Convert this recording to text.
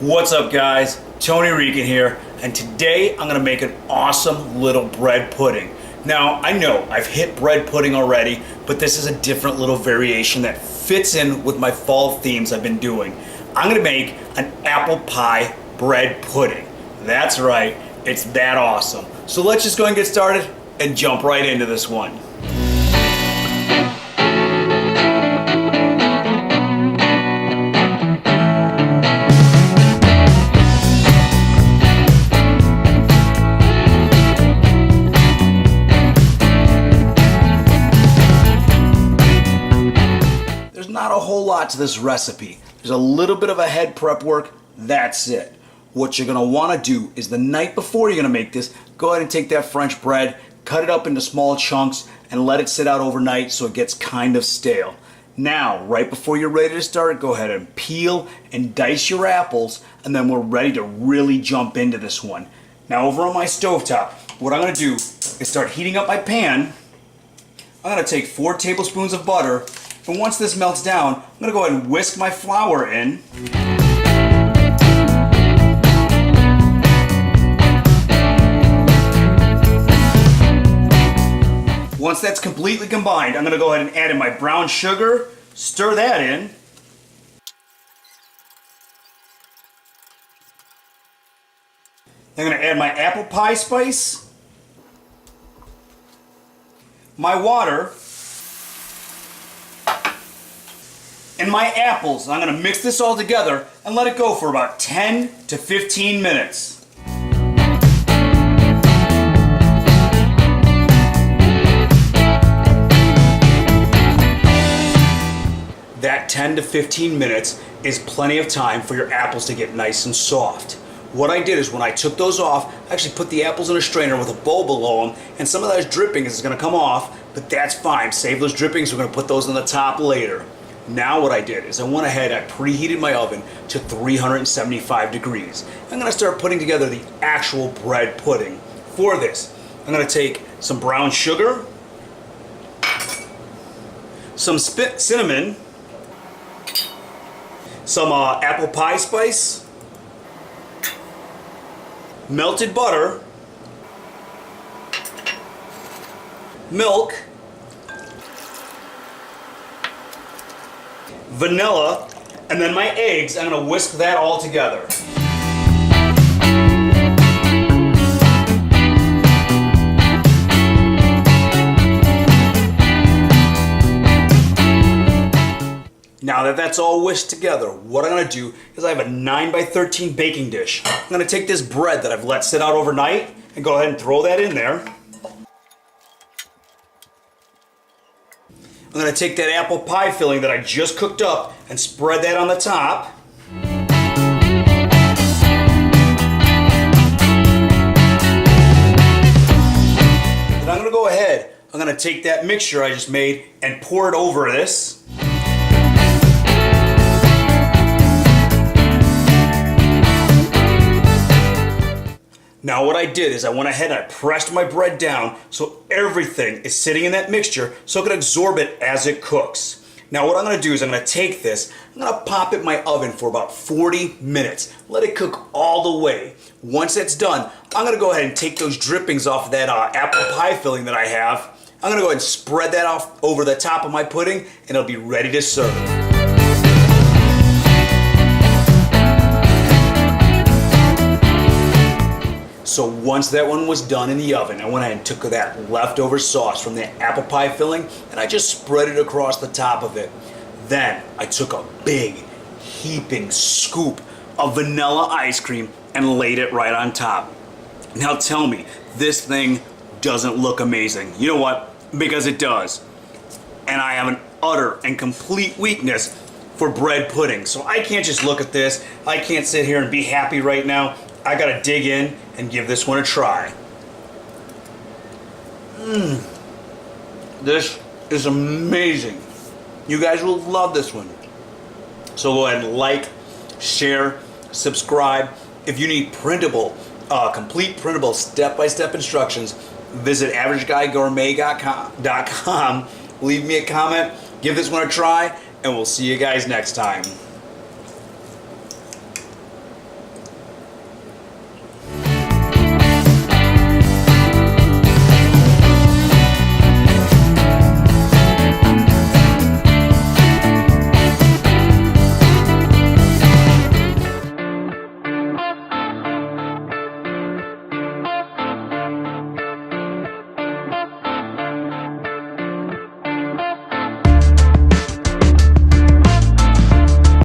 What's up, guys? Tony Regan here, and today I'm gonna make an awesome little bread pudding. Now, I know I've hit bread pudding already, but this is a different little variation that fits in with my fall themes I've been doing. I'm gonna make an apple pie bread pudding. That's right, it's that awesome. So let's just go and get started and jump right into this one. Not a whole lot to this recipe. There's a little bit of a head prep work, that's it. What you're gonna wanna do is the night before you're gonna make this, go ahead and take that French bread, cut it up into small chunks, and let it sit out overnight so it gets kind of stale. Now, right before you're ready to start, go ahead and peel and dice your apples, and then we're ready to really jump into this one. Now, over on my stovetop, what I'm gonna do is start heating up my pan. I'm gonna take 4 tablespoons of butter. And once this melts down, I'm going to go ahead and whisk my flour in. Once that's completely combined, I'm going to go ahead and add in my brown sugar, stir that in. I'm going to add my apple pie spice, my water, and my apples. I'm going to mix this all together and let it go for about 10 to 15 minutes. That 10 to 15 minutes is plenty of time for your apples to get nice and soft. What I did is when I took those off, I actually put the apples in a strainer with a bowl below them, and some of those drippings is going to come off, but that's fine. Save those drippings, we're going to put those on the top later. Now what I did is I went ahead, I preheated my oven to 375 degrees. I'm going to start putting together the actual bread pudding. For this, I'm going to take some brown sugar, some cinnamon, some apple pie spice, melted butter, milk, vanilla, and then my eggs. I'm going to whisk that all together. Now that that's all whisked together, what I'm going to do is I have a 9x13 baking dish. I'm going to take this bread that I've let sit out overnight and go ahead and throw that in there. I'm going to take that apple pie filling that I just cooked up and spread that on the top. Then I'm going to go ahead, I'm going to take that mixture I just made and pour it over this. Now what I did is I went ahead and I pressed my bread down so everything is sitting in that mixture so it can absorb it as it cooks. Now what I'm going to do is I'm going to take this, I'm going to pop it in my oven for about 40 minutes. Let it cook all the way. Once it's done, I'm going to go ahead and take those drippings off that apple pie filling that I have. I'm going to go ahead and spread that off over the top of my pudding and it'll be ready to serve. So once that one was done in the oven, I went ahead and took that leftover sauce from the apple pie filling and I just spread it across the top of it. Then I took a big heaping scoop of vanilla ice cream and laid it right on top. Now tell me, this thing doesn't look amazing. You know what? Because it does. And I have an utter and complete weakness for bread pudding. So I can't just look at this. I can't sit here and be happy right now. I gotta dig in and give this one a try. This is amazing. You guys will love this one. So go ahead and like, share, subscribe. If you need printable, complete printable step-by-step instructions, visit AverageGuyGourmet.com. Leave me a comment, give this one a try, and we'll see you guys next time.